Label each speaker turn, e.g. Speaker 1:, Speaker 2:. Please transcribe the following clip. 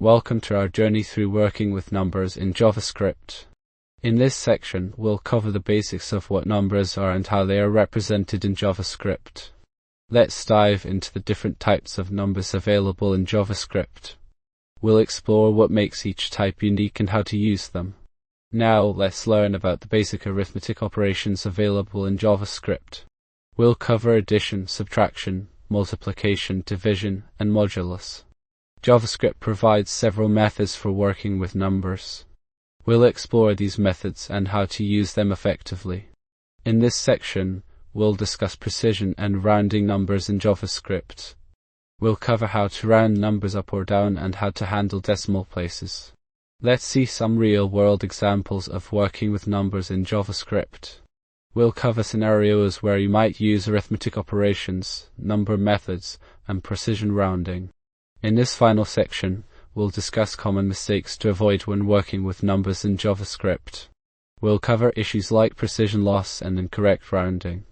Speaker 1: Welcome to our journey through working with numbers in JavaScript. In this section, we'll cover the basics of what numbers are and how they are represented in JavaScript. Let's dive into the different types of numbers available in JavaScript. We'll explore what makes each type unique and how to use them. Now, let's learn about the basic arithmetic operations available in JavaScript. We'll cover addition, subtraction, multiplication, division, and modulus. JavaScript provides several methods for working with numbers. We'll explore these methods and how to use them effectively. In this section, we'll discuss precision and rounding numbers in JavaScript. We'll cover how to round numbers up or down and how to handle decimal places. Let's see some real-world examples of working with numbers in JavaScript. We'll cover scenarios where you might use arithmetic operations, number methods, and precision rounding. In this final section, we'll discuss common mistakes to avoid when working with numbers in JavaScript. We'll cover issues like precision loss and incorrect rounding.